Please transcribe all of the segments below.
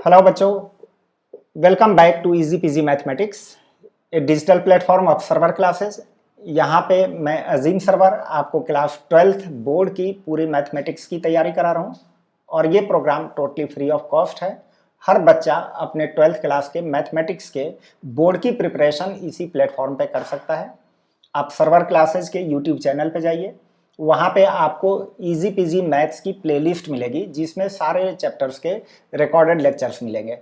Hello बच्चों, welcome back to easy PG mathematics, a digital platform of Sarwar classes. यहाँ पे मैं अजीम सर्वर आपको क्लास 12th बोर्ड की पूरी मैथमेटिक्स की तैयारी करा रहा हूँ और ये program totally free of cost है। हर बच्चा अपने 12th क्लास के मैथमेटिक्स के बोर्ड की प्रिपरेशन इसी प्लेटफॉर्म पे कर सकता है। आप सर्वर क्लासेस के यूट्यूब चैनल पे जाइए, वहाँ पे आपको इजी पीजी मैथ्स की प्लेलिस्ट मिलेगी जिसमें सारे चैप्टर्स के रिकॉर्डेड लेक्चर्स मिलेंगे।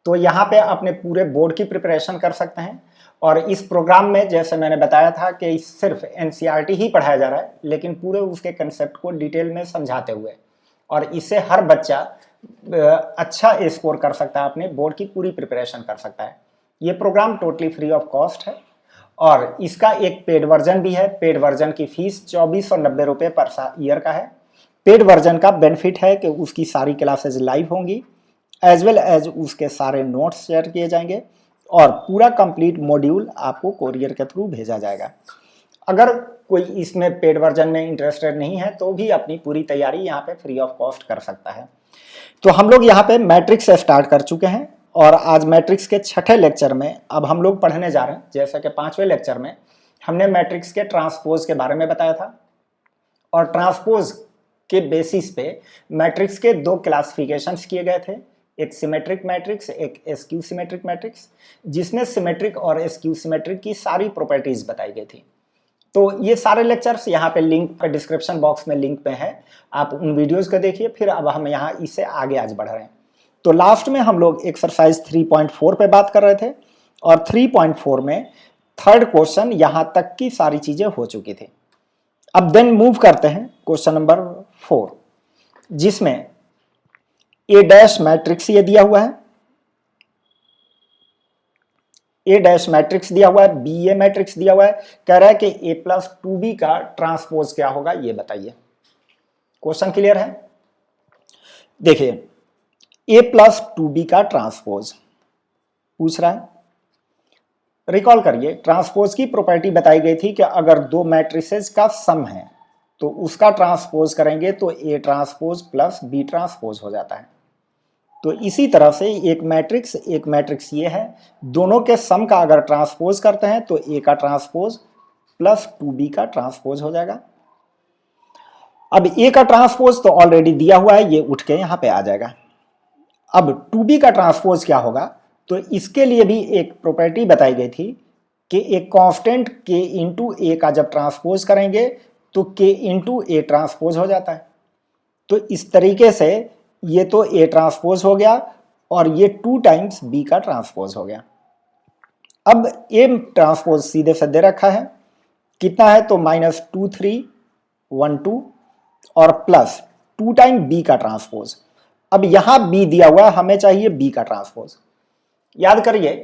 तो यहाँ पे अपने पूरे बोर्ड की प्रिपरेशन कर सकते हैं। और इस प्रोग्राम में जैसे मैंने बताया था कि सिर्फ एनसीईआरटी ही पढ़ाया जा रहा है, लेकिन पूरे उसके कंसेप्ट को डिटेल में समझाते हुए, और इससे हर बच्चा अच्छा स्कोर कर सकता है, अपने बोर्ड की पूरी प्रिपरेशन कर सकता है। ये program totally free of cost है और इसका एक पेड वर्जन भी है। पेड वर्जन की फीस 2490 रुपये पर ईयर का है। पेड वर्जन का बेनिफिट है कि उसकी सारी क्लासेज लाइव होंगी, एज वेल एज उसके सारे नोट्स शेयर किए जाएंगे और पूरा कंप्लीट मॉड्यूल आपको कोरियर के थ्रू भेजा जाएगा। अगर कोई इसमें पेड वर्जन में इंटरेस्टेड नहीं है तो भी अपनी पूरी तैयारी यहाँ पे फ्री ऑफ कॉस्ट कर सकता है। तो हम लोग यहाँ पे मैट्रिक्स से स्टार्ट कर चुके हैं और आज मैट्रिक्स के छठे लेक्चर में अब हम लोग पढ़ने जा रहे हैं। जैसा कि पांचवें लेक्चर में हमने मैट्रिक्स के ट्रांसपोज के बारे में बताया था और ट्रांसपोज के बेसिस पे मैट्रिक्स के दो क्लासिफिकेशंस किए गए थे, एक सिमेट्रिक मैट्रिक्स, एक एस्क्यू सिमेट्रिक मैट्रिक्स, जिसमें सिमेट्रिक और एस्क्यू सिमेट्रिक की सारी प्रॉपर्टीज बताई गई थी। तो ये सारे लेक्चर्स यहाँ पे लिंक पे डिस्क्रिप्शन बॉक्स में लिंक पे है, आप उन वीडियोस को देखिए। फिर अब हम यहाँ इससे आगे आज बढ़ रहे हैं। तो लास्ट में हम लोग एक्सरसाइज 3.4 पे बात कर रहे थे और 3.4 में थर्ड क्वेश्चन यहाँ तक की सारी चीजें हो चुकी थी। अब देन मूव करते हैं क्वेश्चन नंबर 4, जिसमें ए डैश मैट्रिक्स ये दिया हुआ है, ए डैश मैट्रिक्स दिया हुआ है, बी ए मैट्रिक्स दिया हुआ है। कह रहा है कि ए प्लस 2b का ट्रांसपोज क्या होगा, ये बताइए। क्वेश्चन क्लियर है? देखिए, ए प्लस 2b का ट्रांसपोज पूछ रहा है। रिकॉल करिए, ट्रांसपोज की प्रॉपर्टी बताई गई थी कि अगर दो मैट्रिसेस का सम है तो उसका ट्रांसपोज करेंगे तो A transpose plus B transpose हो जाता है। तो इसी तरह से एक मैट्रिक्स ये है, दोनों के सम का अगर ट्रांसपोज करते हैं तो ए का ट्रांसपोज प्लस 2b का ट्रांसपोज हो जाएगा। अब ए का ट्रांसपोज तो ऑलरेडी दिया हुआ है, ये उठ के यहां पे आ जाएगा। अब 2b का ट्रांसपोज क्या होगा, तो इसके लिए भी एक प्रॉपर्टी बताई गई थी कि एक कांस्टेंट k इंटू ए का जब ट्रांसपोज करेंगे तो k इंटू ए ट्रांसपोज हो जाता है। तो इस तरीके से ये तो ए ट्रांसपोज हो गया और ये 2 टाइम्स बी का ट्रांसपोज हो गया। अब ए ट्रांसपोज सीधे से दे रखा है, कितना है तो -2 3 1 2 और प्लस 2 टाइम बी का ट्रांसपोज। अब यहां बी दिया हुआ है, हमें चाहिए बी का ट्रांसपोज। याद करिए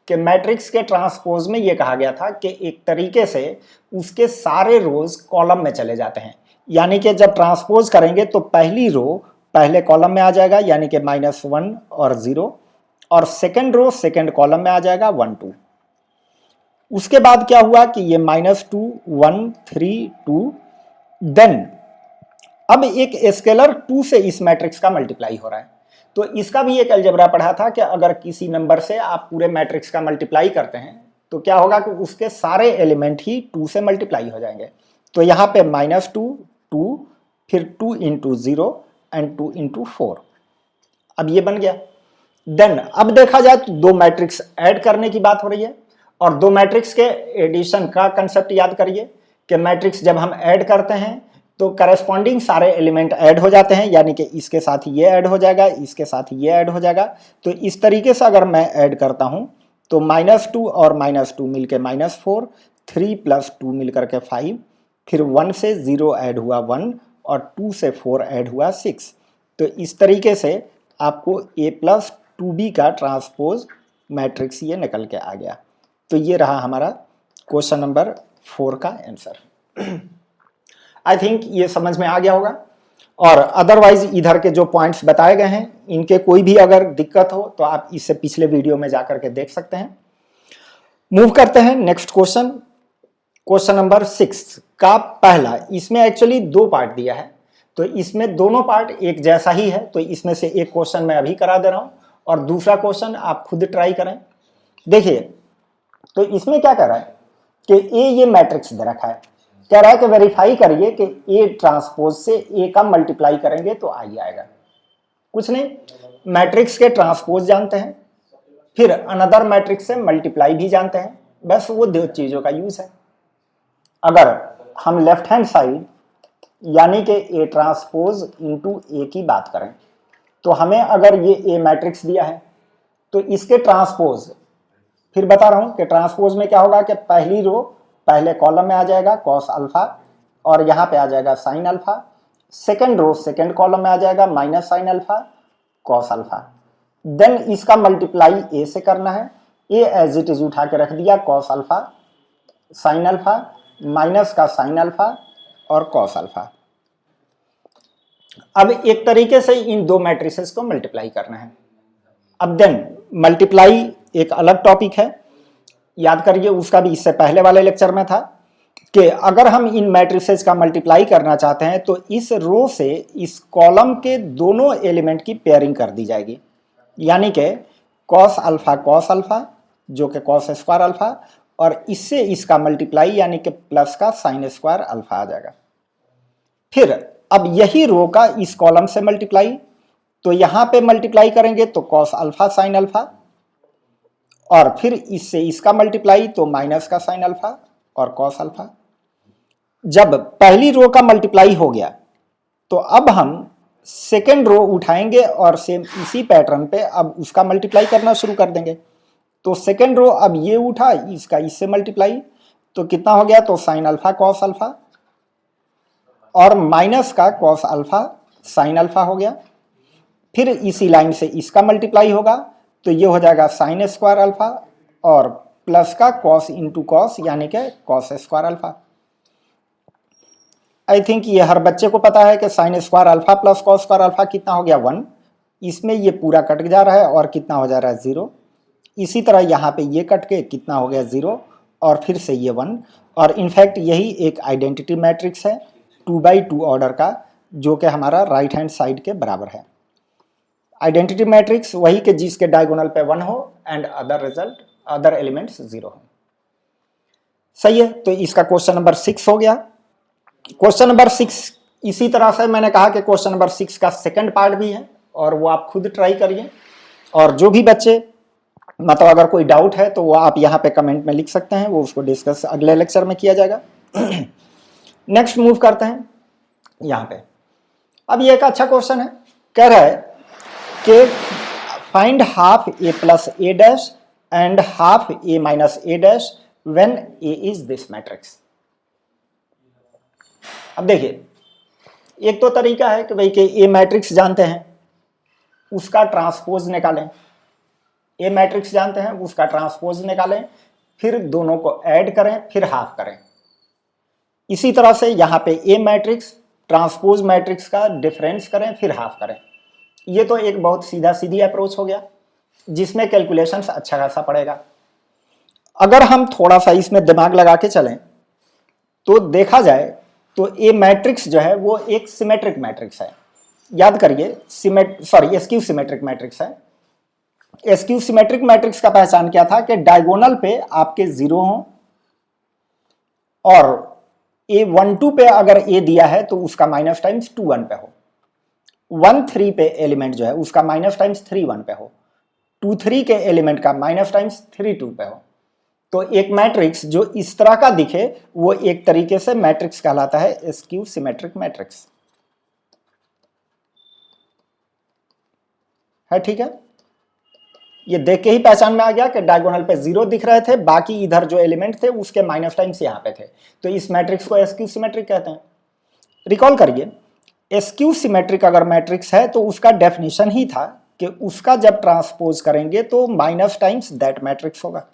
कि मैट्रिक्स के ट्रांसपोज में यह कहा गया था कि एक तरीके से उसके सारे रोज कॉलम में चले जाते हैं, यानी कि जब ट्रांसपोज करेंगे तो पहली रो पहले कॉलम में आ जाएगा, यानी कि -1 और 0, और सेकंड रो सेकंड कॉलम में आ जाएगा 1 2। उसके बाद क्या हुआ कि ये -2 1 3 2, देन अब एक स्केलर 2 से इस मैट्रिक्स का मल्टीप्लाई हो रहा है। तो इसका भी एक अलजेब्रा पढ़ा था कि अगर किसी नंबर से आप पूरे मैट्रिक्स का मल्टीप्लाई करते हैं तो क्या होगा कि उसके सारे एलिमेंट ही 2 से मल्टीप्लाई हो जाएंगे। तो यहाँ पे -2 2, फिर 2 इंटू 0 एंड 2 इंटू 4, अब ये बन गया। देन अब देखा जाए तो दो मैट्रिक्स ऐड करने की बात हो रही है और दो मैट्रिक्स के एडिशन का कंसेप्ट याद करिए कि मैट्रिक्स जब हम ऐड करते हैं तो करस्पॉन्डिंग सारे एलिमेंट ऐड हो जाते हैं, यानी कि इसके साथ ये ऐड हो जाएगा, इसके साथ ये ऐड हो जाएगा। तो इस तरीके से अगर मैं ऐड करता हूं तो -2 और -2 मिलके -4, 3 + 2 मिलकर के 5, फिर 1 से 0 ऐड हुआ 1 और 2 से 4 ऐड हुआ 6। तो इस तरीके से आपको a + 2b का ट्रांसपोज मैट्रिक्स ये निकल के आ गया। तो ये रहा हमारा क्वेश्चन नंबर 4 का आंसर। आई थिंक ये समझ में आ गया होगा। और अदरवाइज इधर के जो पॉइंट्स बताए गए हैं, इनके कोई भी अगर दिक्कत हो तो आप इससे पिछले वीडियो में जाकर के देख सकते हैं। मूव करते हैं नेक्स्ट क्वेश्चन, क्वेश्चन नंबर 6 का पहला। इसमें एक्चुअली 2 पार्ट दिया है, तो इसमें दोनों पार्ट एक जैसा ही है। तो इसमें से एक क्वेश्चन मैं अभी करा दे रहा हूं और दूसरा क्वेश्चन आप खुद ट्राई करें। देखिए तो इसमें क्या कर रहा है कि ए ये मैट्रिक्स दे रखा है, कह रहा है कि वेरीफाई करिए कि ए ट्रांसपोज से ए का मल्टीप्लाई करेंगे तो आई आएगा। कुछ नहीं, मैट्रिक्स के ट्रांसपोज जानते हैं, फिर अनदर मैट्रिक्स से मल्टीप्लाई भी जानते हैं, बस वो दो चीजों का यूज है। अगर हम लेफ्ट हैंड साइड यानी कि ए ट्रांसपोज इनटू ए की बात करें तो हमें अगर ये ए मैट्रिक्स दिया है तो इसके ट्रांसपोज, फिर बता रहा हूं कि ट्रांसपोज में क्या होगा कि पहली रो पहले कॉलम में आ जाएगा कॉस अल्फा और यहां पे आ जाएगा sine alpha, second row second column में आ जाएगा minus sine alpha cos alpha. Then इसका मल्टीप्लाई ए से करना है, ए एज इट इज उठा के रख दिया cos alpha sine alpha minus का साइन अल्फा और कॉस अल्फा। अब एक तरीके से इन दो मैट्रिसेस को मल्टीप्लाई करना है। अब देन मल्टीप्लाई एक अलग टॉपिक है, याद करिए उसका भी इससे पहले वाले लेक्चर में था कि अगर हम इन मैट्रिसेस का मल्टीप्लाई करना चाहते हैं तो इस रो से इस कॉलम के दोनों एलिमेंट की पेयरिंग कर दी जाएगी, यानी कि कॉस अल्फा जो कि कॉस स्क्वायर अल्फा और इससे इसका मल्टीप्लाई यानी कि प्लस का साइन स्क्वायर अल्फा आ जाएगा। फिर अब यही रो का इस कॉलम से मल्टीप्लाई, तो यहां पे मल्टीप्लाई करेंगे तो कॉस अल्फा साइन अल्फा और फिर इससे इसका मल्टीप्लाई तो माइनस का साइन अल्फा और कॉस अल्फा। जब पहली रो का मल्टीप्लाई हो गया तो अब हम सेकेंड रो उठाएंगे और सेम इसी पैटर्न पे अब उसका मल्टीप्लाई करना शुरू कर देंगे। तो सेकेंड रो अब ये उठा, इसका इससे मल्टीप्लाई तो कितना हो गया, तो साइन अल्फा कॉस अल्फा और माइनस का कॉस अल्फा साइन अल्फा हो गया। फिर इसी लाइन से इसका मल्टीप्लाई होगा तो ये हो जाएगा साइन स्क्वायर अल्फा और प्लस का कॉस इंटू कॉस यानी कि cos square alpha. I think ये हर बच्चे को पता है कि sine square alpha plus cos square alpha कितना हो गया 1, इसमें ये पूरा कट जा रहा है और कितना हो जा रहा है 0। इसी तरह यहाँ पे ये कट के कितना हो गया 0 और फिर से ये 1। और इनफैक्ट यही एक आइडेंटिटी मैट्रिक्स है 2x2 ऑर्डर का जो कि हमारा राइट हैंड साइड के बराबर है। आइडेंटिटी मैट्रिक्स वही के जिसके डायगोनल पे 1 हो एंड अदर एलिमेंट्स 0 हो। सही है, तो इसका क्वेश्चन नंबर 6 हो गया। क्वेश्चन नंबर 6 इसी तरह से मैंने कहा कि क्वेश्चन नंबर 6 का सेकंड पार्ट भी है और वो आप खुद ट्राई करिए। और जो भी बच्चे मतलब अगर कोई डाउट है तो वो आप यहाँ पे कमेंट में लिख सकते हैं, वो उसको डिस्कस अगले लेक्चर में किया जाएगा। नेक्स्ट मूव करते हैं यहाँ पे। अब ये एक अच्छा क्वेश्चन है, कह रहा है कि find half A plus A dash and half A minus A dash when A is this matrix. अब देखिए एक तो तरीका है कि भाई कि ए मैट्रिक्स जानते हैं उसका ट्रांसपोज निकालें, ए मैट्रिक्स जानते हैं उसका ट्रांसपोज निकालें, फिर दोनों को ऐड करें फिर हाफ करें। इसी तरह से यहाँ पे ए मैट्रिक्स ट्रांसपोज मैट्रिक्स का डिफरेंस करें फिर हाफ करें। ये तो एक बहुत सीधा सीधी अप्रोच हो गया जिसमें कैलकुलेशंस अच्छा खासा पड़ेगा। अगर हम थोड़ा सा इसमें दिमाग लगा के चलें तो देखा जाए तो ए मैट्रिक्स जो है वो एक सिमेट्रिक मैट्रिक्स है। याद करिए एस्क्यू सिमेट्रिक मैट्रिक्स है। एस्क्यू सिमेट्रिक मैट्रिक्स का पहचान क्या था कि डायगोनल पे आपके 0 हो और A12 पे अगर A दिया है तो उसका माइनस टाइम्स 2 1 पे हो, 1 3 पे एलिमेंट जो है उसका माइनस टाइम्स 3 1 पे हो, 2 3 के एलिमेंट का माइनस टाइम्स 3 2 पे हो। तो एक मैट्रिक्स जो इस तरह का दिखे वो एक तरीके से मैट्रिक्स कहलाता है एस्क्यू सिमेट्रिक मैट्रिक्स है। ठीक है, ये देख के ही पहचान में आ गया कि डायगोनल पे 0 दिख रहे थे, बाकी इधर जो एलिमेंट थे उसके माइनस टाइम्स यहाँ पे थे, तो इस मैट्रिक्स को एस्क्यू सिमेट्रिक कहते हैं। रिकॉल करिए, एस्क्यू सिमेट्रिक अगर मैट्रिक्स है तो उसका डेफिनेशन ही था कि उसका जब ट्रांसपोज करेंगे तो माइनस टाइम्स दैट मैट्रिक्स होगा।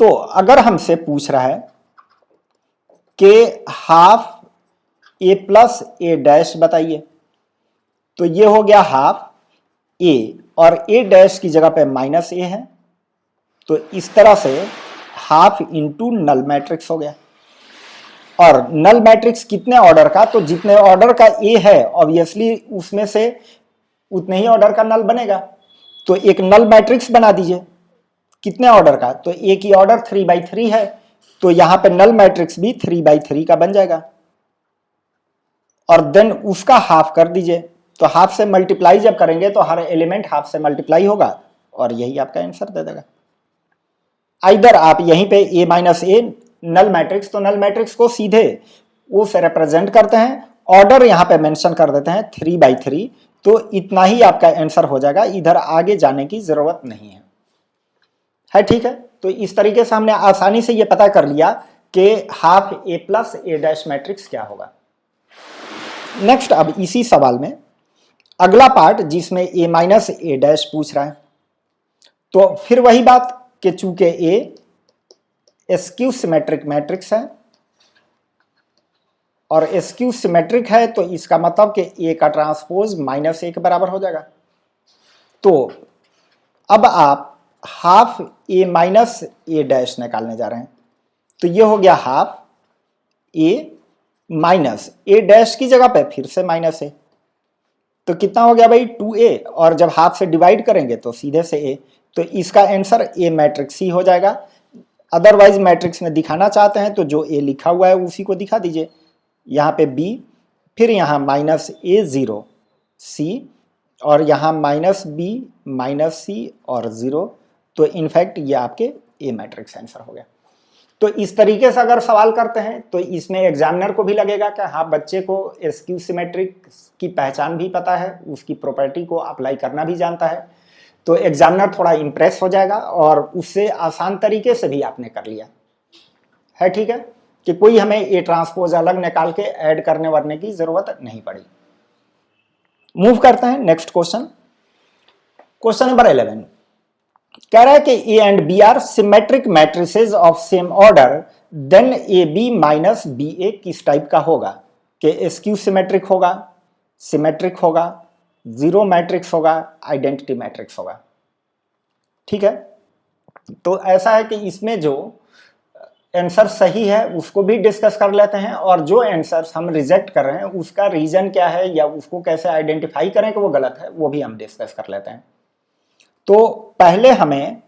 तो अगर हमसे पूछ रहा है कि हाफ ए प्लस ए डैश बताइए, तो ये हो गया हाफ ए और ए डैश की जगह पे माइनस ए है, तो इस तरह से हाफ इंटू नल मैट्रिक्स हो गया। और नल मैट्रिक्स कितने ऑर्डर का, तो जितने ऑर्डर का ए है ऑब्वियसली उसमें से उतने ही ऑर्डर का नल बनेगा। तो एक नल मैट्रिक्स बना दीजिए, कितने ऑर्डर का, तो एक ही ऑर्डर 3/3 है, तो यहां पे नल मैट्रिक्स भी 3/3 का बन जाएगा, और देन उसका हाफ कर दीजिए। तो हाफ से मल्टीप्लाई जब करेंगे तो हर एलिमेंट हाफ से मल्टीप्लाई होगा और यही आपका आंसर दे देगा। इधर आप यहीं पे a minus A null matrix, तो नल मैट्रिक्स को सीधे वो से रिप्रेजेंट करते हैं, ऑर्डर यहां पे मेंशन कर देते हैं 3/3, तो इतना ही आपका आंसर हो जाएगा, इधर आगे जाने की जरूरत नहीं है ठीक है। तो इस तरीके से हमने आसानी से ये पता कर लिया कि half a plus A dash matrix क्या होगा। नेक्स्ट, अब इसी सवाल में अगला पार्ट जिसमें a माइनस ए डैश पूछ रहा है, तो फिर वही बात कि चूंकि a स्क्यू सिमेट्रिक मैट्रिक्स है और स्क्यू सिमेट्रिक है, तो इसका मतलब कि a का ट्रांसपोज -a के बराबर हो जाएगा। तो अब आप half a minus A dash निकालने जा रहे हैं, तो ये हो गया half a minus A dash की जगह पे फिर से -a, तो कितना हो गया भाई 2a, और जब हाफ से डिवाइड करेंगे तो सीधे से a, तो इसका आंसर a मैट्रिक्स ही हो जाएगा। अदरवाइज मैट्रिक्स में दिखाना चाहते हैं तो जो a लिखा हुआ है उसी को दिखा दीजिए, यहाँ पे b, फिर यहाँ -a0 c, और यहाँ -b -c और 0, तो इनफैक्ट ये आपके a मैट्रिक्स आंसर हो गया। तो इस तरीके से अगर सवाल करते हैं तो इसमें एग्जामिनर को भी लगेगा कि हाँ, बच्चे को स्क्यू सिमेट्रिक की पहचान भी पता है, उसकी प्रॉपर्टी को अप्लाई करना भी जानता है, तो एग्जामिनर थोड़ा इंप्रेस हो जाएगा और उससे आसान तरीके से भी आपने कर लिया है ठीक है, कि कोई हमें ए ट्रांसपोज अलग निकाल के ऐड करने वरने की जरूरत नहीं पड़ी। मूव करते हैं नेक्स्ट क्वेश्चन। क्वेश्चन नंबर 11 कह रहा है कि A and B are symmetric matrices of same order, then A B minus B A किस टाइप का होगा, कि स्क्यू सिमेट्रिक होगा, सिमेट्रिक होगा, जीरो मैट्रिक्स होगा, आइडेंटिटी मैट्रिक्स होगा। ठीक है, तो ऐसा है कि इसमें जो आंसर सही है उसको भी डिस्कस कर लेते हैं, और जो आंसर्स हम रिजेक्ट कर रहे हैं उसका रीजन क्या है या उसको कैसे आइडेंटिफाई करें कि वो गलत है, वो भी हम डिस्कस कर लेते हैं। तो पहले हमें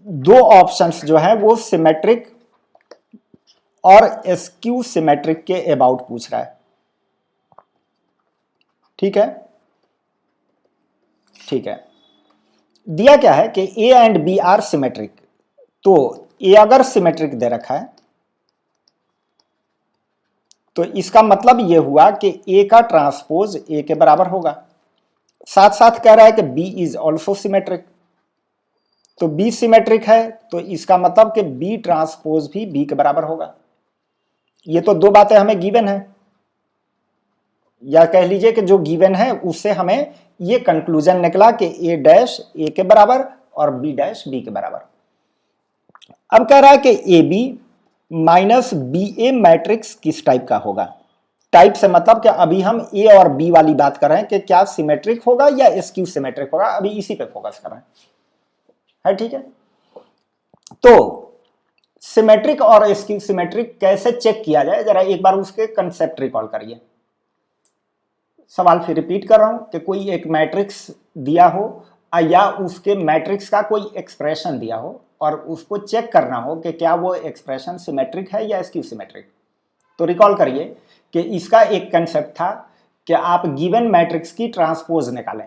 दो ऑप्शंस जो है वो सिमेट्रिक और स्क्यू सिमेट्रिक के अबाउट पूछ रहा है। ठीक है, ठीक है, दिया क्या है कि A and B are symmetric, तो ए अगर सिमेट्रिक दे रखा है तो इसका मतलब यह हुआ कि ए का ट्रांसपोज ए के बराबर होगा। साथ साथ कह रहा है कि बी इज ऑल्सो सिमेट्रिक, तो बी सिमेट्रिक है तो इसका मतलब कि बी ट्रांसपोज भी बी के बराबर होगा। ये तो दो बातें हमें गिवन है, या कह लीजिए कि जो गिवन है उससे हमें ये कंक्लूजन निकला कि ए डैश ए के बराबर और बी डैश बी के बराबर। अब कह रहा है कि A B minus B A matrix किस टाइप का होगा। टाइप से मतलब कि अभी हम ए और बी वाली बात कर रहे हैं कि क्या सिमेट्रिक होगा या स्क्यू सिमेट्रिक होगा, अभी इसी पे फोकस कर रहे हैं ठीक है। तो सिमेट्रिक और स्क्यू सिमेट्रिक कैसे चेक किया जाए, जरा एक बार उसके कंसेप्ट रिकॉल करिए। सवाल फिर रिपीट कर रहा हूं कि कोई एक मैट्रिक्स दिया हो या उसके मैट्रिक्स का कोई एक्सप्रेशन दिया हो और उसको चेक करना हो कि क्या वो एक्सप्रेशन सिमेट्रिक है या स्क्यू सिमेट्रिक। तो रिकॉल करिए कि इसका एक कंसेप्ट था कि आप गिवन मैट्रिक्स की ट्रांसपोज निकालें,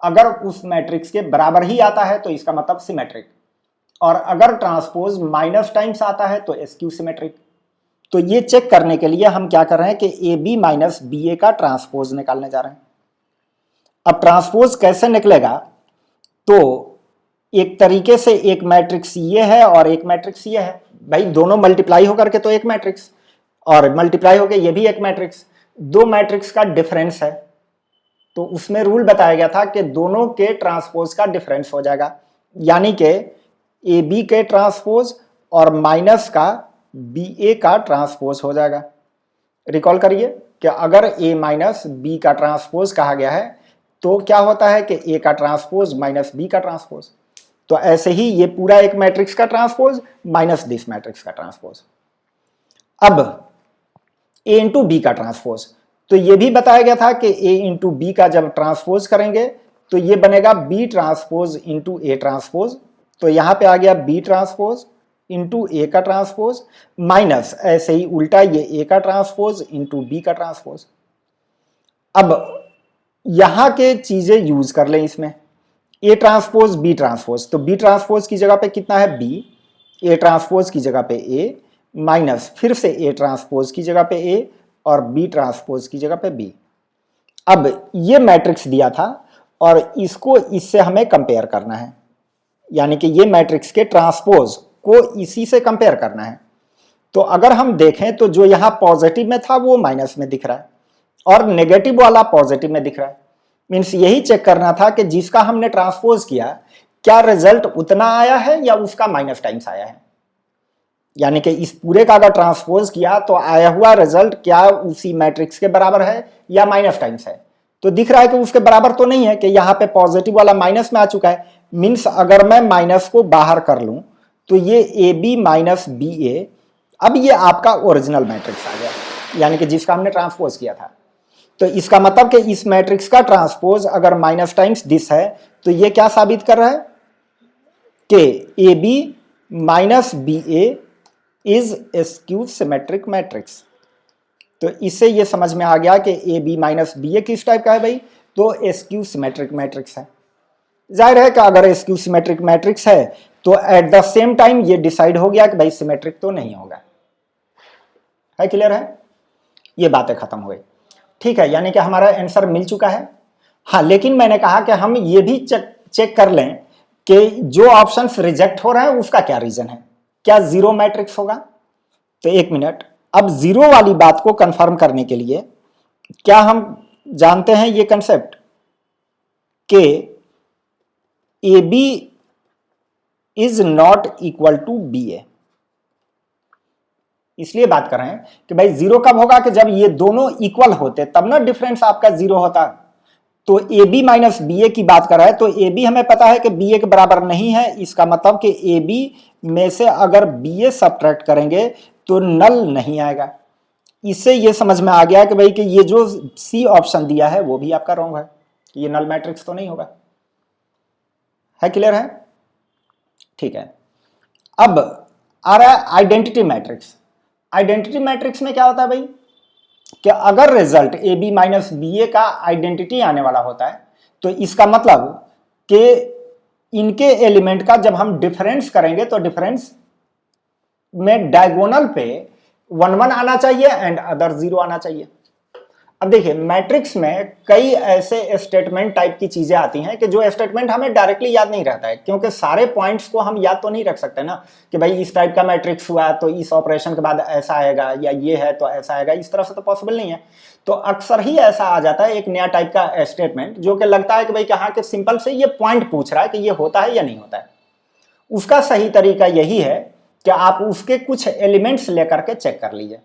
अगर उस मैट्रिक्स के बराबर ही आता है तो इसका मतलब सिमेट्रिक, और अगर ट्रांसपोज माइनस टाइम्स आता है तो स्क्यू सिमेट्रिक। तो ये चेक करने के लिए हम क्या कर रहे हैं कि A B minus B A का ट्रांसपोज निकालने जा रहे हैं। अब ट्रांसपोज कैसे निकलेगा, तो एक तरीके से एक मैट्रिक्स ये है और एक मैट्रिक्स ये है, भाई दोनों मल्टीप्लाई होकर के तो एक मैट्रिक्स, और मल्टीप्लाई होकर ये भी एक मैट्रिक्स, दो मैट्रिक्स का डिफरेंस है, तो उसमें रूल बताया गया था कि दोनों के ट्रांसपोज का डिफरेंस हो जाएगा, यानी कि ए बी के ट्रांसपोज और माइनस का बी ए का ट्रांसपोज हो जाएगा। रिकॉल करिए कि अगर ए माइनस बी का ट्रांसपोज कहा गया है तो क्या होता है कि ए का ट्रांसपोज माइनस बी का ट्रांसपोज, तो ऐसे ही ये पूरा एक मैट्रिक्स का ट्रांसपोज माइनस दिस मैट्रिक्स का ट्रांसपोज। अब ए इंटू बी का ट्रांसपोज, तो ये भी बताया गया था कि ए इंटू बी का जब ट्रांसपोज करेंगे तो ये बनेगा B transpose into A transpose. तो यहां पे आ गया बी ट्रांसपोज इंटू ए का ट्रांसपोज माइनस ऐसे ही उल्टा ये ए का ट्रांसपोज इंटू बी का ट्रांसपोज। अब यहां के चीजें यूज कर लें इसमें, ए ट्रांसपोज बी ट्रांसपोज, तो बी ट्रांसपोज की जगह पे कितना है बी, ए ट्रांसपोज की जगह पे ए माइनस फिर से ए ट्रांसपोज की जगह पे ए और बी ट्रांसपोज की जगह पे बी। अब ये मैट्रिक्स दिया था और इसको इससे हमें कंपेयर करना है, यानी कि ये मैट्रिक्स के ट्रांसपोज को इसी से कंपेयर करना है। तो अगर हम देखें तो जो यहां पॉजिटिव में था वो माइनस में दिख रहा है और नेगेटिव वाला पॉजिटिव में दिख रहा है। मीन्स यही चेक करना था कि जिसका हमने ट्रांसपोज किया क्या रिजल्ट उतना आया है या उसका माइनस टाइम्स आया है। यानी कि इस पूरे का अगर ट्रांसपोज किया तो आया हुआ रिजल्ट क्या उसी मैट्रिक्स के बराबर है या माइनस टाइम्स है। तो दिख रहा है कि उसके बराबर तो नहीं है कि यहाँ पे पॉजिटिव वाला माइनस में आ चुका है। मीन्स अगर मैं माइनस को बाहर कर लूं तो ये ए बी माइनस बी ए, अब ये आपका ओरिजिनल मैट्रिक्स आ गया, यानी कि जिसका हमने ट्रांसपोज किया था। तो इसका मतलब कि इस मैट्रिक्स का ट्रांसपोज अगर माइनस टाइम्स दिस है तो ये क्या साबित कर रहा है कि A B minus B A is skew symmetric matrix. तो इससे ये समझ में आ गया कि A B minus B A किस टाइप का है भाई, तो स्क्यू सिमेट्रिक मैट्रिक्स है। जाहिर है कि अगर स्क्यू सिमेट्रिक मैट्रिक्स है तो एट द सेम टाइम ये डिसाइड हो गया कि भाई सिमेट्रिक तो नहीं होगा। है क्लियर है, ये बातें खत्म हो गई। ठीक है, यानी कि हमारा आंसर मिल चुका है। हाँ, लेकिन मैंने कहा कि हम ये भी चेक कर लें कि जो ऑप्शंस रिजेक्ट हो रहे हैं उसका क्या रीजन है, क्या जीरो मैट्रिक्स होगा। तो एक मिनट, अब जीरो वाली बात को कंफर्म करने के लिए क्या हम जानते हैं ये कंसेप्ट कि A B is not equal to B A. इसलिए बात कर रहे हैं कि भाई जीरो कब होगा कि जब ये दोनों इक्वल होते तब ना डिफरेंस आपका जीरो होता। तो ए बी माइनस बी ए की बात कर रहा है तो ए बी हमें पता है कि बी ए के बराबर नहीं है। इसका मतलब कि ए बी में से अगर बी ए सब्ट्रैक्ट करेंगे तो नल नहीं आएगा। इससे ये समझ में आ गया कि भाई कि ये जो सी ऑप्शन दिया है वो भी आपका रॉन्ग है, ये नल मैट्रिक्स तो नहीं होगा। है क्लियर है, ठीक है। अब आ रहा है आइडेंटिटी मैट्रिक्स। आइडेंटिटी मैट्रिक्स में क्या होता है भाई कि अगर result A B minus B A का आइडेंटिटी आने वाला होता है तो इसका मतलब कि इनके एलिमेंट का जब हम डिफरेंस करेंगे तो डिफरेंस में डायगोनल पे 1 1 आना चाहिए एंड अदर 0 आना चाहिए। अब देखिए मैट्रिक्स में कई ऐसे स्टेटमेंट टाइप की चीजें आती हैं कि जो स्टेटमेंट हमें डायरेक्टली याद नहीं रहता है, क्योंकि सारे पॉइंट्स को हम याद तो नहीं रख सकते ना कि भाई इस टाइप का मैट्रिक्स हुआ तो इस ऑपरेशन के बाद ऐसा आएगा या ये है तो ऐसा आएगा, इस तरह से तो पॉसिबल नहीं है। तो अक्सर ही ऐसा आ जाता है एक नया टाइप का स्टेटमेंट जो कि लगता है कि भाई कहाँ के सिंपल से ये पॉइंट पूछ रहा है कि ये होता है या नहीं होता है। उसका सही तरीका यही है कि आप उसके कुछ एलिमेंट्स लेकर के चेक कर लीजिए।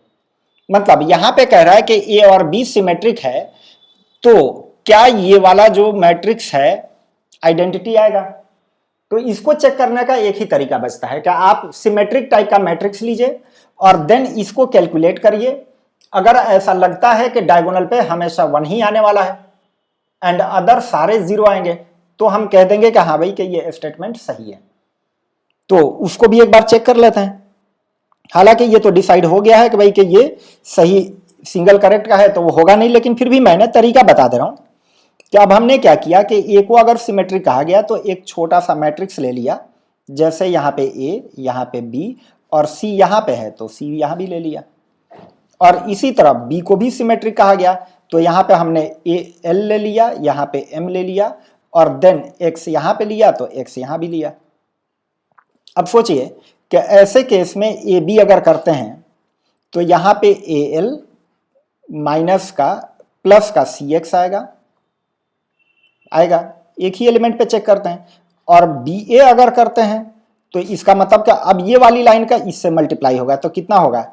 मतलब यहां पे कह रहा है कि ए और बी सिमेट्रिक है तो क्या ये वाला जो मैट्रिक्स है आइडेंटिटी आएगा। तो इसको चेक करने का एक ही तरीका बचता है कि आप सिमेट्रिक टाइप का मैट्रिक्स लीजिए और देन इसको कैलकुलेट करिए। अगर ऐसा लगता है कि डायगोनल पे हमेशा 1 ही आने वाला है एंड अदर सारे 0 आएंगे तो हम कह देंगे कि हाँ भाई कि ये स्टेटमेंट सही है। तो उसको भी एक बार चेक कर लेते हैं। हालांकि ये तो डिसाइड हो गया है कि भाई कि ये सही सिंगल करेक्ट का है तो वो होगा नहीं, लेकिन फिर भी मैंने तरीका बता दे रहा हूं कि अब हमने क्या किया कि ए को अगर सिमेट्रिक कहा गया तो एक छोटा सा मैट्रिक्स ले लिया, जैसे यहाँ पे ए, यहाँ पे बी और सी यहाँ पे है तो सी यहाँ भी ले लिया। और इसी तरह बी को भी सिमेट्रिक कहा गया तो यहाँ पे हमने ए एल ले लिया, यहाँ पे एम ले लिया और देन एक्स यहाँ पे लिया तो एक्स यहाँ भी लिया। अब सोचिए कि ऐसे केस में ए बी अगर करते हैं तो यहाँ पे ए एल माइनस का प्लस का सी एक्स आएगा, एक ही एलिमेंट पे चेक करते हैं। और बी ए अगर करते हैं तो इसका मतलब क्या, अब ये वाली लाइन का इससे मल्टीप्लाई होगा तो कितना होगा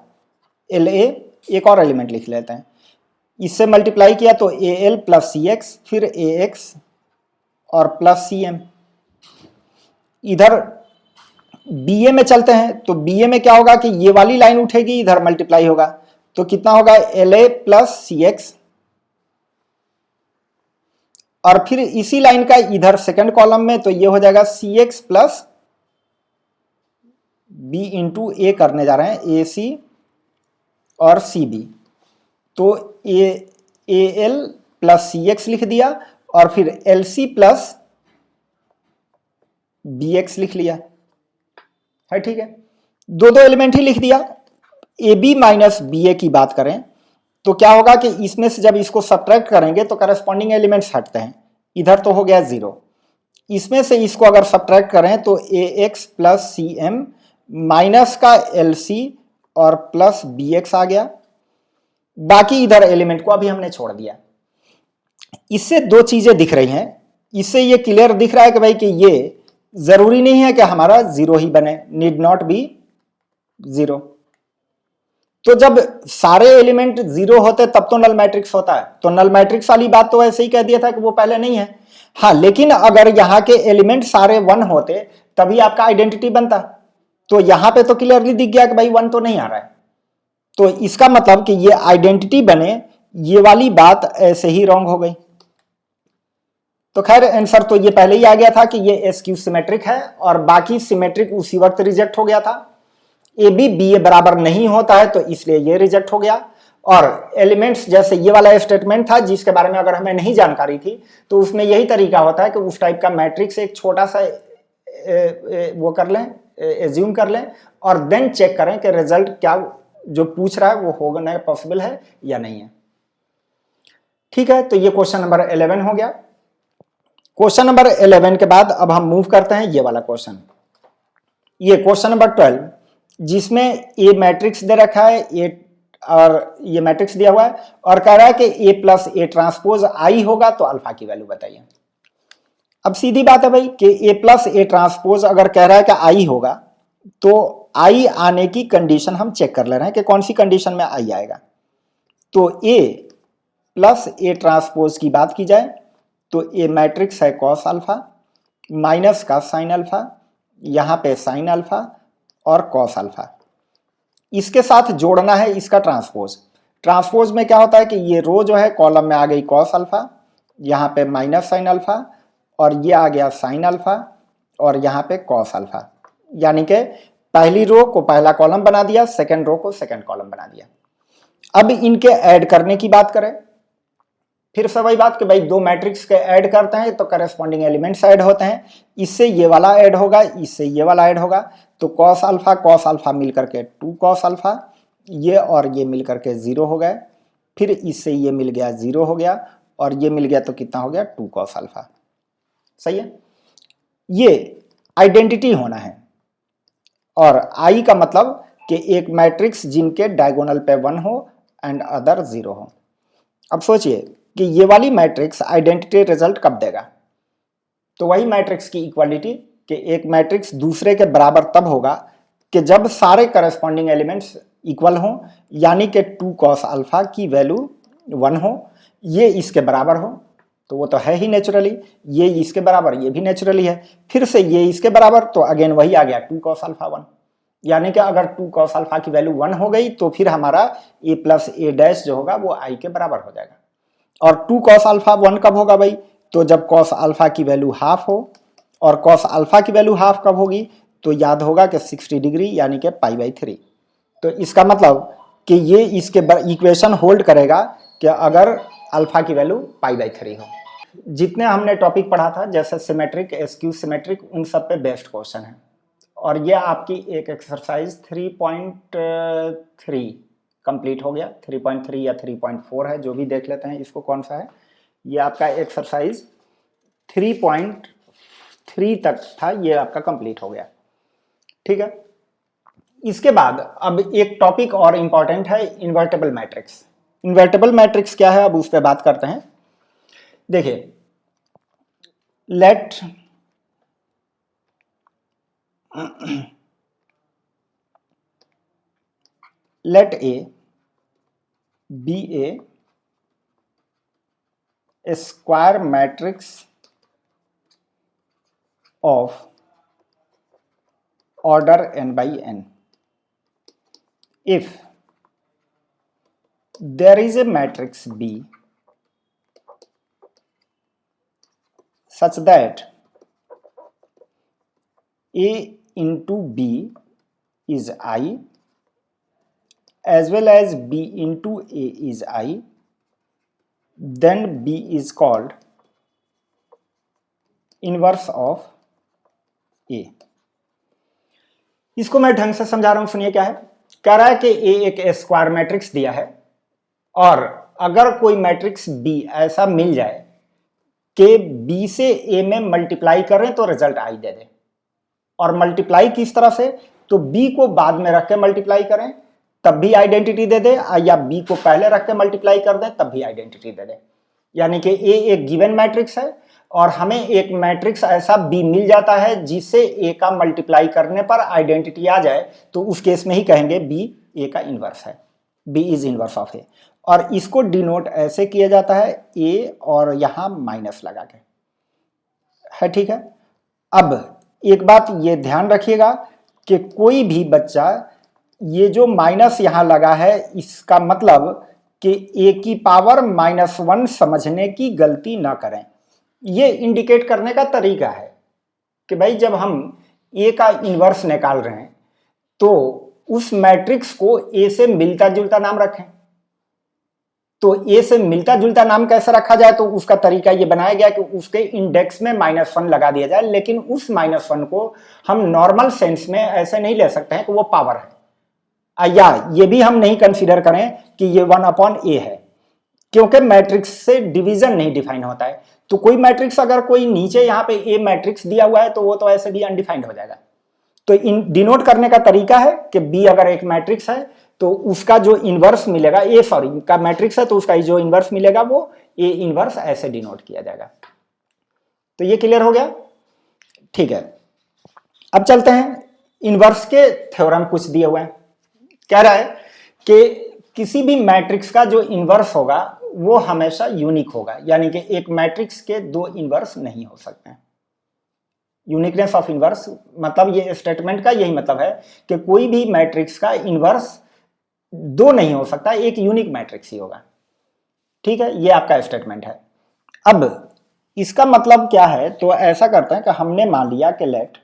एल ए, एक और एलिमेंट लिख लेते हैं, इससे मल्टीप्लाई किया तो A L plus C X फिर ए एक्स और प्लस सी एम। इधर बी ए में चलते हैं तो बी ए में क्या होगा कि ये वाली लाइन उठेगी, इधर मल्टीप्लाई होगा तो कितना होगा L A plus C X और फिर इसी लाइन का इधर सेकंड कॉलम में तो ये हो जाएगा सी एक्स प्लस बी इंटू ए करने जा रहे हैं, ए सी और सी बी। तो A L plus C X लिख दिया और फिर L C plus B X लिख लिया है, ठीक है। दो दो एलिमेंट ही लिख दिया। ए बी माइनस बी ए की बात करें तो क्या होगा कि इसमें से जब इसको सब्ट्रैक्ट करेंगे तो करस्पॉन्डिंग एलिमेंट्स हटते हैं, इधर तो हो गया 0। इसमें से इसको अगर सब्ट्रैक्ट करें तो A X plus C M minus का एल सी और प्लस बी एक्स आ गया। बाकी इधर एलिमेंट को अभी हमने छोड़ दिया। इससे दो चीजें दिख रही हैं। इससे ये क्लियर दिख रहा है कि भाई कि ये जरूरी नहीं है कि हमारा 0 ही बने, नीड नॉट बी 0। तो जब सारे एलिमेंट 0 होते तब तो नल मैट्रिक्स होता है, तो नल मैट्रिक्स वाली बात तो ऐसे ही कह दिया था कि वो पहले नहीं है। हाँ, लेकिन अगर यहाँ के एलिमेंट सारे 1 होते तभी आपका आइडेंटिटी बनता। तो यहां पे तो क्लियरली दिख गया कि भाई 1 तो नहीं आ रहा है, तो इसका मतलब कि ये आइडेंटिटी बने, ये वाली बात ऐसे ही रॉन्ग हो गई। तो खैर आंसर तो ये पहले ही आ गया था कि ये एस क्यू सिमेट्रिक है और बाकी सिमेट्रिक उसी वक्त रिजेक्ट हो गया था। ए बी बी ए बराबर नहीं होता है तो इसलिए ये रिजेक्ट हो गया। और एलिमेंट्स जैसे ये वाला स्टेटमेंट था जिसके बारे में अगर हमें नहीं जानकारी थी तो उसमें यही तरीका होता है कि उस टाइप का मैट्रिक्स एक छोटा सा वो कर लें, एज्यूम कर लें और देन चेक करें कि रिजल्ट क्या जो पूछ रहा है वो होना पॉसिबल है या नहीं है। ठीक है, तो ये क्वेश्चन नंबर 11 हो गया। क्वेश्चन नंबर 11 के बाद अब हम मूव करते हैं ये वाला क्वेश्चन, ये क्वेश्चन नंबर 12, जिसमें ए मैट्रिक्स दे रखा है, ए और ये मैट्रिक्स दिया हुआ है और कह रहा है कि ए प्लस ए ट्रांसपोज आई होगा तो अल्फा की वैल्यू बताइए। अब सीधी बात है भाई कि ए प्लस ए ट्रांसपोज अगर कह रहा है कि आई होगा तो आई आने की कंडीशन हम चेक कर ले रहे हैं कि कौन सी कंडीशन में आई आएगा। तो ए प्लस ए ट्रांसपोज की बात की जाए तो ए मैट्रिक्स है कॉस अल्फा माइनस का साइन अल्फा, यहां पे साइन अल्फा और कॉस अल्फा। इसके साथ जोड़ना है इसका ट्रांसपोज। ट्रांसपोज में क्या होता है कि ये रो जो है कॉलम में आ गई कॉस अल्फा, यहां पे माइनस साइन अल्फा और ये आ गया साइन अल्फा और यहां पे कॉस अल्फा, यानी कि पहली रो को पहला कॉलम बना दिया, सेकंड रो को सेकंड कॉलम बना दिया। अब इनके ऐड करने की बात करें, फिर से वही बात कि भाई दो मैट्रिक्स के ऐड करते हैं तो करस्पॉन्डिंग एलिमेंट्स ऐड होते हैं। इससे ये वाला ऐड होगा, इससे ये वाला ऐड होगा, तो कॉस अल्फा मिलकर के 2 कॉस अल्फा, ये और ये मिलकर के 0 हो गए। फिर इससे ये मिल गया 0 हो गया और ये मिल गया तो कितना हो गया 2 कॉस अल्फा। सही है, ये आइडेंटिटी होना है। और आई का मतलब कि एक मैट्रिक्स जिनके डायगोनल पे 1 हो एंड अदर 0 हो। अब सोचिए कि ये वाली मैट्रिक्स आइडेंटिटी रिजल्ट कब देगा, तो वही मैट्रिक्स की इक्वालिटी कि एक मैट्रिक्स दूसरे के बराबर तब होगा कि जब सारे करस्पॉन्डिंग एलिमेंट्स इक्वल हों, यानी कि 2 कॉस अल्फा की वैल्यू 1 हो, ये इसके बराबर हो, तो वो तो है ही नेचुरली, ये इसके बराबर, ये भी नेचुरली है, फिर से ये इसके बराबर, तो अगेन वही आ गया 2 कॉस अल्फा 1। यानी कि अगर 2 कॉस अल्फा की वैल्यू 1 हो गई तो फिर हमारा ए प्लस ए डैश जो होगा वो आई के बराबर हो जाएगा। और 2 कॉस अल्फा 1 कब होगा भाई, तो जब कॉस अल्फा की वैल्यू हाफ हो, और कॉस अल्फा की वैल्यू हाफ कब होगी, तो याद होगा कि 60 डिग्री यानी कि π/3। तो इसका मतलब कि ये इसके इक्वेशन होल्ड करेगा कि अगर अल्फा की वैल्यू π/3 हो। जितने हमने टॉपिक पढ़ा था जैसे सिमेट्रिक, एसक्यू सिमेट्रिक, उन सब पे बेस्ट क्वेश्चन है। और ये आपकी एक एक्सरसाइज 3.3 कंप्लीट हो गया, 3.3 या 3.4 है, जो भी देख लेते हैं इसको कौन सा है। ये आपका एक्सरसाइज 3.3 तक था, ये आपका कंप्लीट हो गया। ठीक है, इसके बाद अब एक टॉपिक और इंपॉर्टेंट है, इन्वर्टेबल मैट्रिक्स। इन्वर्टेबल मैट्रिक्स क्या है, अब उस पर बात करते हैं। देखिए, late A be a square matrix of order n by n if there is a matrix B such that A into B is I as well as B into A is I, then B is called inverse of A। इसको मैं ढंग से समझा रहा हूं, सुनिए क्या है। कह रहा है कि A एक स्क्वायर मैट्रिक्स दिया है और अगर कोई मैट्रिक्स B ऐसा मिल जाए कि B से A में मल्टीप्लाई करें तो रिजल्ट I दे दे, और मल्टीप्लाई किस तरह से, तो B को बाद में रख के मल्टीप्लाई करें तब भी आइडेंटिटी दे दे, या B को पहले रख के मल्टीप्लाई कर दें तब भी आइडेंटिटी दे दे। यानी कि A एक गिवन मैट्रिक्स है और हमें एक मैट्रिक्स ऐसा B मिल जाता है जिससे A का मल्टीप्लाई करने पर आइडेंटिटी आ जाए, तो उस केस में ही कहेंगे B A का इनवर्स है, B is inverse of A। और इसको डिनोट ऐसे किया जाता है A और यहां माइनस लगा के, है ठीक है। अब एक बात ये ध्यान रखिएगा कि कोई भी बच्चा ये जो माइनस यहां लगा है इसका मतलब कि A की पावर -1 समझने की गलती ना करें। ये इंडिकेट करने का तरीका है कि भाई जब हम A का इनवर्स निकाल रहे हैं तो उस मैट्रिक्स को A से मिलता जुलता नाम रखें। तो A से मिलता जुलता नाम कैसे रखा जाए, तो उसका तरीका ये बनाया गया कि उसके इंडेक्स में -1 लगा दिया जाए, लेकिन उस -1 को हम नॉर्मल सेंस में ऐसे नहीं ले सकते हैं कि वो पावर है, या ये भी हम नहीं कंसीडर करें कि ये 1/A है, क्योंकि मैट्रिक्स से डिवीजन नहीं डिफाइन होता है। तो कोई मैट्रिक्स अगर कोई नीचे यहाँ पे A मैट्रिक्स दिया हुआ है तो वो तो ऐसे भी अनडिफाइंड हो जाएगा। तो इन डिनोट करने का तरीका है कि B अगर एक मैट्रिक्स है तो उसका जो इनवर्स मिलेगा, A का मैट्रिक्स है तो उसका जो इनवर्स मिलेगा वो A इनवर्स ऐसे डिनोट किया जाएगा। तो ये क्लियर हो गया, ठीक है। अब चलते हैं, इनवर्स के थ्योरम कुछ दिए हुए हैं। कह रहा है कि किसी भी मैट्रिक्स का जो इनवर्स होगा वो हमेशा यूनिक होगा, यानी कि एक मैट्रिक्स के दो इनवर्स नहीं हो सकते हैं। यूनिकनेस ऑफ इनवर्स मतलब ये स्टेटमेंट का यही मतलब है कि कोई भी मैट्रिक्स का इनवर्स दो नहीं हो सकता, एक यूनिक मैट्रिक्स ही होगा, ठीक है। ये आपका स्टेटमेंट है। अब इसका मतलब क्या है, तो ऐसा करते हैं कि हमने मान लिया कि let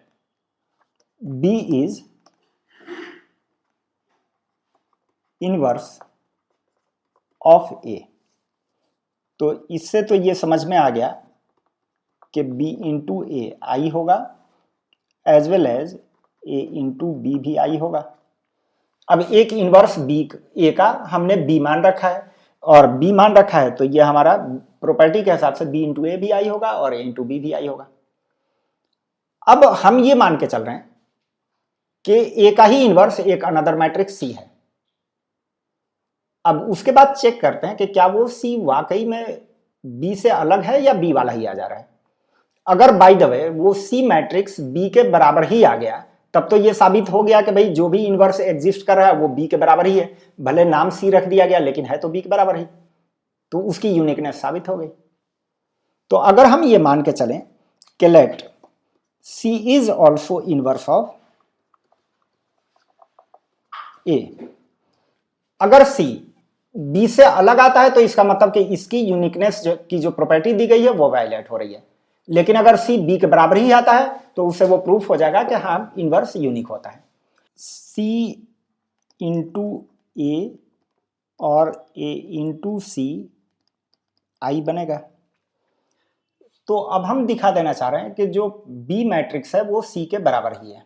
B is inverse of A। तो इससे तो ये समझ में आ गया कि B इंटू A आई होगा as well as A into B भी आई होगा। अब एक इनवर्स B A का हमने B मान रखा है और B मान रखा है, तो ये हमारा प्रॉपर्टी के हिसाब से B इंटू A भी आई होगा और A इंटू B भी आई होगा। अब हम ये मान के चल रहे हैं कि A का ही इनवर्स एक अनदर मैट्रिक्स C है। अब उसके बाद चेक करते हैं कि क्या वो C वाकई में B से अलग है या B वाला ही आ जा रहा है। अगर बाय द वे वो C मैट्रिक्स B के बराबर ही आ गया, तब तो ये साबित हो गया कि भाई जो भी इनवर्स एग्जिस्ट कर रहा है वो B के बराबर ही है, भले नाम C रख दिया गया लेकिन है तो B के बराबर ही, तो उसकी यूनिकनेस साबित हो गई। तो अगर हम ये मान के चलें कि let C is also inverse of A, अगर C B से अलग आता है तो इसका मतलब कि इसकी यूनिकनेस की जो प्रॉपर्टी दी गई है वो वायलेट हो रही है, लेकिन अगर C B के बराबर ही आता है तो उससे वो प्रूफ हो जाएगा कि हाँ इनवर्स यूनिक होता है। C इंटू A और A इंटू C आई बनेगा। तो अब हम दिखा देना चाह रहे हैं कि जो B मैट्रिक्स है वो C के बराबर ही है,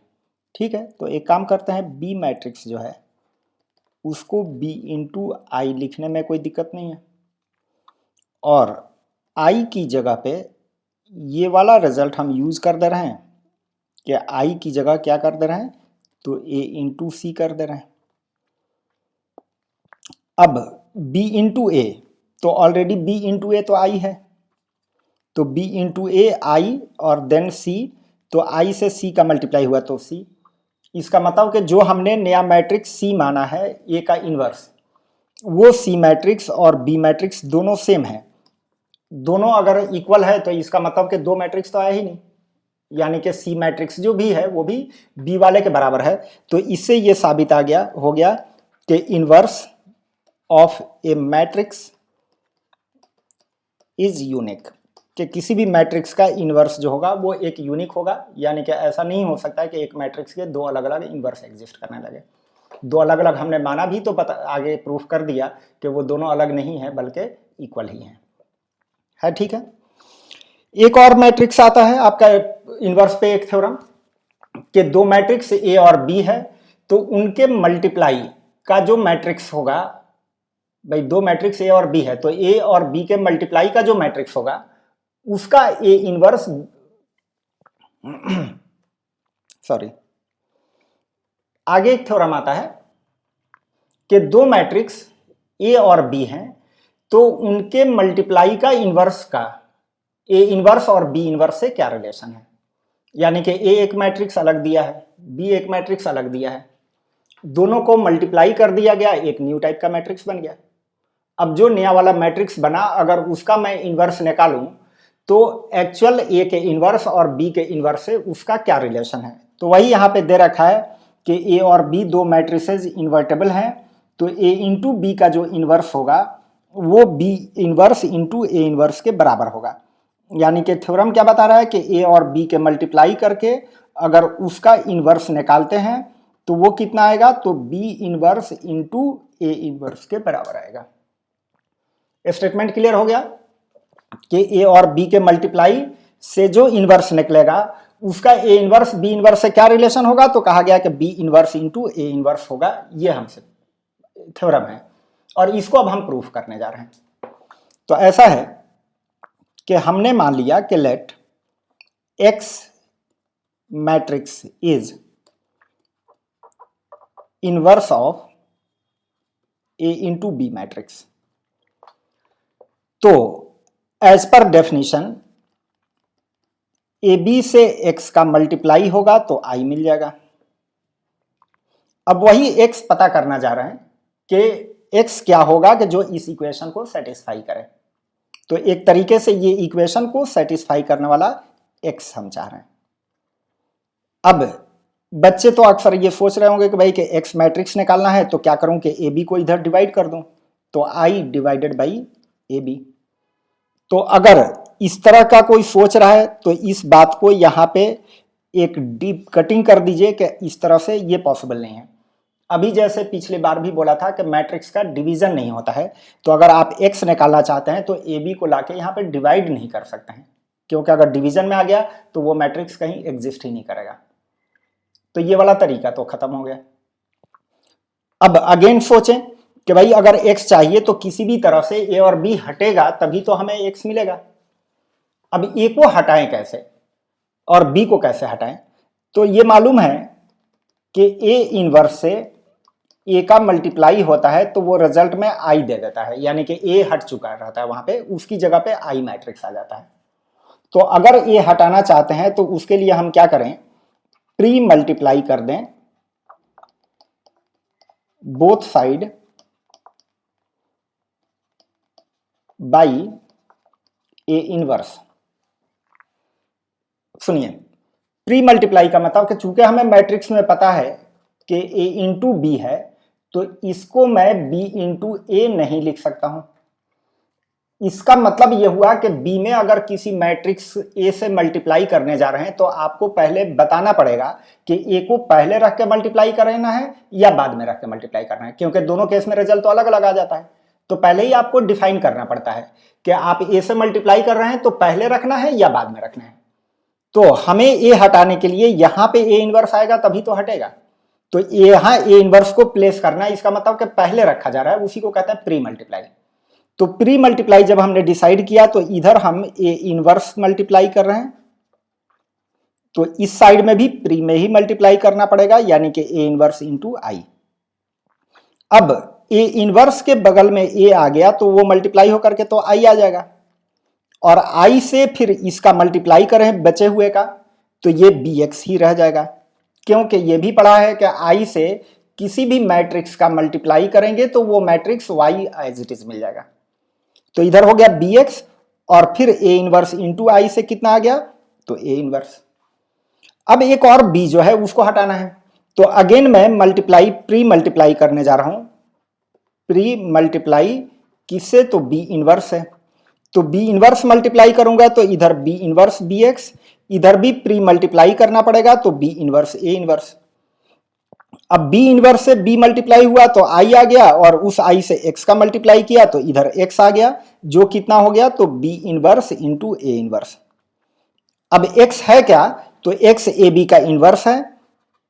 ठीक है। तो एक काम करते हैं, B मैट्रिक्स जो है उसको B इंटू आई लिखने में कोई दिक्कत नहीं है, और I की जगह पे ये वाला रिजल्ट हम यूज कर दे रहे हैं कि I की जगह क्या कर दे रहे हैं, तो A इंटू C कर दे रहे हैं। अब B इंटू A, तो ऑलरेडी B इंटू A तो I है, तो B इंटू A I और देन C, तो I से C का मल्टीप्लाई हुआ तो C। इसका मतलब कि जो हमने नया मैट्रिक्स C माना है A का इनवर्स, वो C मैट्रिक्स और B मैट्रिक्स दोनों सेम है। दोनों अगर इक्वल है तो इसका मतलब कि दो मैट्रिक्स तो आया ही नहीं, यानी कि C मैट्रिक्स जो भी है वो भी B वाले के बराबर है। तो इससे ये साबित हो गया कि inverse of A matrix is unique. कि किसी भी मैट्रिक्स का इन्वर्स जो होगा वो एक यूनिक होगा, यानी कि ऐसा नहीं हो सकता है कि एक मैट्रिक्स के दो अलग अलग इन्वर्स एग्जिस्ट करने लगे। दो अलग अलग हमने माना भी तो पता आगे प्रूफ कर दिया कि वो दोनों अलग नहीं है बल्कि इक्वल ही है ठीक है। एक और मैट्रिक्स आता है आपका इन्वर्स पे एक थ्योरम कि दो मैट्रिक्स ए और बी है तो उनके मल्टीप्लाई का जो मैट्रिक्स होगा, भाई दो मैट्रिक्स ए और बी है तो ए और बी के मल्टीप्लाई का जो मैट्रिक्स होगा उसका ए इनवर्स सॉरी आगे एक थ्योरम आता है कि दो मैट्रिक्स ए और बी हैं तो उनके मल्टीप्लाई का इनवर्स का ए इनवर्स और बी इनवर्स से क्या रिलेशन है, यानी कि ए एक मैट्रिक्स अलग दिया है, बी एक मैट्रिक्स अलग दिया है, दोनों को मल्टीप्लाई कर दिया गया, एक न्यू टाइप का मैट्रिक्स बन गया। अब जो नया वाला मैट्रिक्स बना अगर उसका मैं इनवर्स निकालूं तो एक्चुअल ए के इनवर्स और बी के इनवर्स से उसका क्या रिलेशन है। तो वही यहाँ पे दे रखा है कि ए और बी दो मैट्रिसेस इन्वर्टेबल हैं तो ए इंटू बी का जो इनवर्स होगा वो B inverse into A inverse के बराबर होगा। यानी कि थ्योरम क्या बता रहा है कि ए और बी के मल्टीप्लाई करके अगर उसका इनवर्स निकालते हैं तो वो कितना आएगा, तो B inverse into A inverse के बराबर आएगा। स्टेटमेंट क्लियर हो गया कि ए और बी के मल्टीप्लाई से जो इनवर्स निकलेगा उसका ए इनवर्स बी इनवर्स से क्या रिलेशन होगा, तो कहा गया कि B inverse into A inverse होगा। ये हमसे थ्योरम है और इसको अब हम प्रूफ करने जा रहे हैं। तो ऐसा है कि हमने मान लिया कि let X matrix is inverse of A into B matrix. तो as per definition A B से एक्स का मल्टीप्लाई होगा तो आई मिल जाएगा। अब वही एक्स पता करना जा रहे हैं कि एक्स क्या होगा कि जो इस इक्वेशन को सेटिस्फाई करे। तो एक तरीके से ये इक्वेशन को सेटिस्फाई करने वाला एक्स हम चाह रहे हैं। अब बच्चे तो अक्सर ये सोच रहे होंगे कि भाई कि एक्स मैट्रिक्स निकालना है तो क्या करूं कि ए बी को इधर डिवाइड कर दूं, तो I divided by A B. तो अगर इस तरह का कोई सोच रहा है तो इस बात को यहाँ पे एक डीप कटिंग कर दीजिए कि इस तरह से ये पॉसिबल नहीं है। अभी जैसे पिछले बार भी बोला था कि मैट्रिक्स का डिवीजन नहीं होता है, तो अगर आप एक्स निकालना चाहते हैं तो ए बी को लाके यहाँ पे डिवाइड नहीं कर सकते हैं, क्योंकि अगर डिवीजन में आ गया तो वो मैट्रिक्स कहीं एग्जिस्ट ही नहीं करेगा। तो ये वाला तरीका तो खत्म हो गया। अब अगेन सोचें कि भाई अगर x चाहिए तो किसी भी तरह से a और b हटेगा तभी तो हमें x मिलेगा। अब a को हटाएं कैसे और b को कैसे हटाएं, तो ये मालूम है कि a इनवर्स से a का मल्टीप्लाई होता है तो वो रिजल्ट में i दे देता है, यानी कि a हट चुका रहता है, वहां पे उसकी जगह पे i मैट्रिक्स आ जाता है। तो अगर a हटाना चाहते हैं तो उसके लिए हम क्या करें, प्री मल्टीप्लाई कर दें both side by A inverse. सुनिए, प्री मल्टीप्लाई का मतलब कि चूंकि हमें मैट्रिक्स में पता है कि ए इंटू बी है तो इसको मैं बी इंटू ए नहीं लिख सकता हूं। इसका मतलब यह हुआ कि बी में अगर किसी मैट्रिक्स ए से मल्टीप्लाई करने जा रहे हैं तो आपको पहले बताना पड़ेगा कि ए को पहले रख के मल्टीप्लाई करना है या बाद में रख के मल्टीप्लाई करना है, क्योंकि दोनों केस में रिजल्ट तो अलग अलग आ जाता है। तो पहले ही आपको डिफाइन करना पड़ता है कि आप ए से मल्टीप्लाई कर रहे हैं तो पहले रखना है या बाद में रखना है। तो हमें ए हटाने के लिए यहां पे ए इनवर्स आएगा तभी तो हटेगा। तो यहां ए इनवर्स को प्लेस करना है, इसका मतलब कि पहले रखा जा रहा है, उसी को कहते हैं प्री मल्टीप्लाई। तो प्री मल्टीप्लाई जब हमने डिसाइड किया तो इधर हम ए इनवर्स मल्टीप्लाई कर रहे हैं, तो इस साइड में भी प्री में ही मल्टीप्लाई करना पड़ेगा, यानी कि ए इनवर्स इंटू आई। अब ए इनवर्स के बगल में ए आ गया तो वो मल्टीप्लाई होकर के तो आई आ जाएगा, और आई से फिर इसका मल्टीप्लाई करें बचे हुए का तो ये बी एक्स ही रह जाएगा, क्योंकि ये भी पढ़ा है कि आई से किसी भी मैट्रिक्स का मल्टीप्लाई करेंगे तो वो matrix Y as it is मिल जाएगा। तो इधर हो गया बी एक्स और फिर ए इनवर्स इंटू आई से कितना आ गया, तो ए इनवर्स। अब एक और बी जो है उसको हटाना है, तो अगेन मैं मल्टीप्लाई प्री मल्टीप्लाई करने जा रहा हूं। प्री मल्टीप्लाई किससे, तो बी इनवर्स है। तो बी इनवर्स मल्टीप्लाई करूंगा तो इधर बी इनवर्स बी एक्स, इधर भी प्री मल्टीप्लाई करना पड़ेगा तो बी इनवर्स ए इनवर्स। अब बी इनवर्स से बी मल्टीप्लाई हुआ तो आई आ गया, और उस आई से एक्स का मल्टीप्लाई किया तो इधर एक्स आ गया, जो कितना हो गया तो B inverse into A inverse. अब एक्स है क्या, तो एक्स ए बी का इनवर्स है,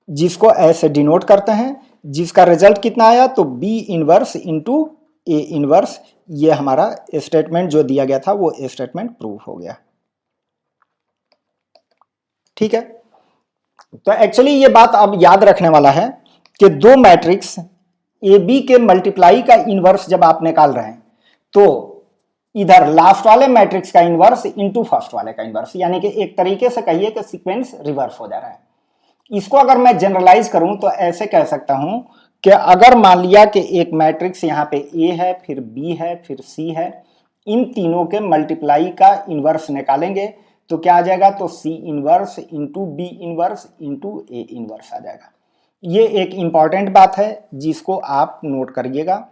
जिसको ऐसे डिनोट करते हैं, जिसका रिजल्ट कितना आया तो B inverse into A inverse. ये हमारा स्टेटमेंट जो दिया गया था वो स्टेटमेंट प्रूव हो गया। ठीक है, तो एक्चुअली ये बात अब याद रखने वाला है कि दो मैट्रिक्स ए बी के मल्टीप्लाई का इनवर्स जब आप निकाल रहे हैं तो इधर लास्ट वाले मैट्रिक्स का इनवर्स इंटू फर्स्ट वाले का इनवर्स, यानी कि एक तरीके से कहिए कि सीक्वेंस रिवर्स हो जा रहा है। इसको अगर मैं जनरलाइज करूं तो ऐसे कह सकता हूं कि अगर मान लिया कि एक मैट्रिक्स यहाँ पे ए है, फिर बी है, फिर सी है, इन तीनों के मल्टीप्लाई का इनवर्स निकालेंगे तो क्या आ जाएगा, तो C inverse into B inverse into A inverse आ जाएगा। ये एक इंपॉर्टेंट बात है जिसको आप नोट करिएगा।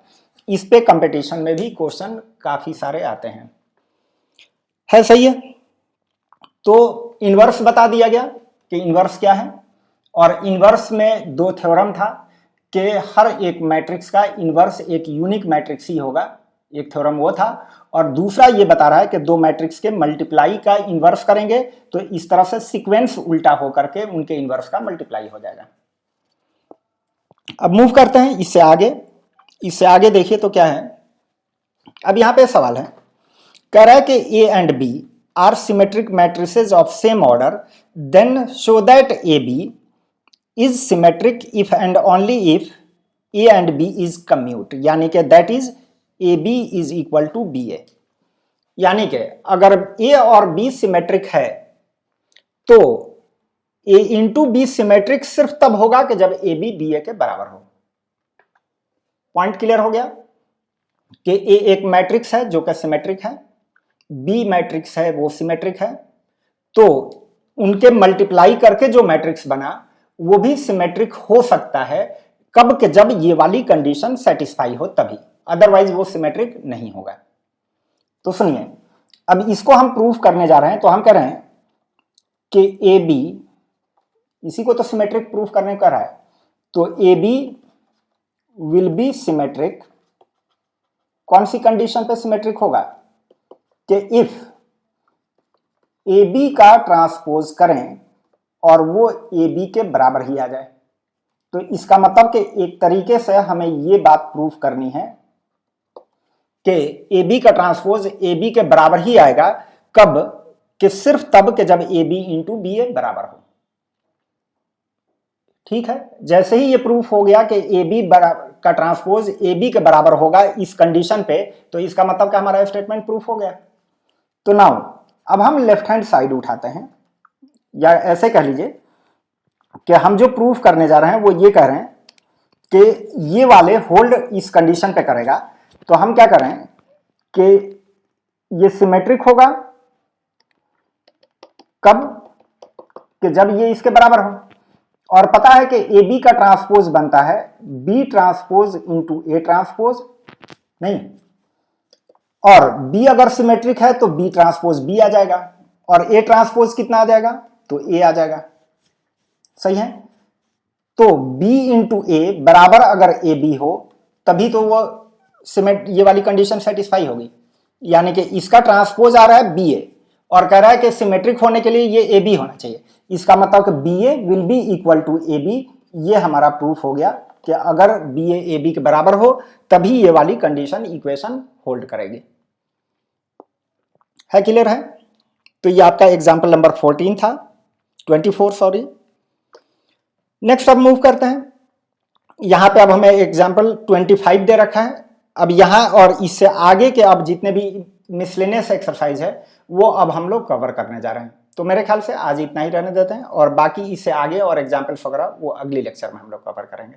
इस पे कंपटीशन में भी क्वेश्चन काफी सारे आते हैं। है सही है, तो इनवर्स बता दिया गया कि इनवर्स क्या है, और इनवर्स में दो थ्योरम था कि हर एक मैट्रिक्स का इनवर्स एक यूनिक मैट्रिक्स ही होगा, एक थ्योरम वो था, और दूसरा ये बता रहा है कि दो मैट्रिक्स के मल्टीप्लाई का इनवर्स करेंगे तो इस तरह से सीक्वेंस उल्टा होकर के उनके इनवर्स का मल्टीप्लाई हो जाएगा। अब मूव करते हैं इससे आगे। इससे आगे देखिए तो क्या है, अब यहां पे सवाल है, कह रहा है कि A and B are symmetric matrices of same order, then show that A B is symmetric if and only if A and B is commute, यानी कि that is A B is equal to B A. यानी कि अगर ए और B symmetric है तो ए into B symmetric सिर्फ तब होगा कि जब ए बी ए के बराबर हो। पॉइंट क्लियर हो गया कि ए एक मैट्रिक्स है जो कि सिमेट्रिक है, बी मैट्रिक्स है वो सिमेट्रिक है, तो उनके मल्टीप्लाई करके जो मैट्रिक्स बना वो भी सिमेट्रिक हो सकता है कब के जब ये वाली कंडीशन सेटिस्फाई हो तभी, अदरवाइज वो सिमेट्रिक नहीं होगा। तो सुनिए, अब इसको हम प्रूफ करने जा रहे हैं, तो हम कह रहे हैं कि ए बी, इसी को तो सिमेट्रिक प्रूफ करने का रहा है, तो A B will be symmetric. कौन सी कंडीशन पे सिमेट्रिक होगा, कि इफ ए बी का ट्रांसपोज करें और वो ए बी के बराबर ही आ जाए। तो इसका मतलब कि एक तरीके से हमें ये बात प्रूफ करनी है कि ए बी का ट्रांसपोज ए बी के बराबर ही आएगा, कब, कि सिर्फ तब कि जब ए बी इंटू बी ए बराबर हो। ठीक है, जैसे ही ये प्रूफ हो गया कि ए बी का ट्रांसपोज ए बी के बराबर होगा इस कंडीशन पे, तो इसका मतलब कि हमारा स्टेटमेंट प्रूफ हो गया। तो नाउ अब हम लेफ्ट हैंड साइड उठाते हैं, या ऐसे कह लीजिए कि हम जो प्रूफ करने जा रहे हैं वो ये कह रहे हैं कि ये वाले होल्ड इस कंडीशन पे करेगा। तो हम क्या करें कि ये सिमेट्रिक होगा कब, कि जब ये इसके बराबर हो, और पता है कि ए बी का ट्रांसपोज बनता है B transpose into A transpose, नहीं, और बी अगर सिमेट्रिक है तो बी ट्रांसपोज बी आ जाएगा, और ए ट्रांसपोज कितना आ जाएगा, तो ए आ जाएगा। सही है, तो बी इंटू ए बराबर अगर ए बी हो तभी तो वो ये वाली कंडीशन सेटिस्फाई होगी, यानी कि इसका ट्रांसपोज आ रहा है बी ए और कह रहा है कि सिमेट्रिक होने के लिए ये ए बी होना चाहिए। इसका मतलब कि B A will be equal to A B. ये हमारा प्रूफ हो गया कि अगर बी ए बी के बराबर हो तभी ये वाली कंडीशन इक्वेशन होल्ड करेगी। है क्लियर है? तो ये आपका एग्जाम्पल नंबर 14 था, 24 सॉरी। नेक्स्ट अब मूव करते हैं, यहां पे अब हमें एग्जाम्पल 25 दे रखा है। अब यहां और इससे आगे के अब जितने भी मिसलेनियस एक्सरसाइज है वो अब हम लोग कवर करने जा रहे हैं। तो मेरे ख्याल से आज इतना ही रहने देते हैं, और बाकी इससे आगे और एग्जाम्पल्स वगैरह वो अगली लेक्चर में हम लोग कवर करेंगे।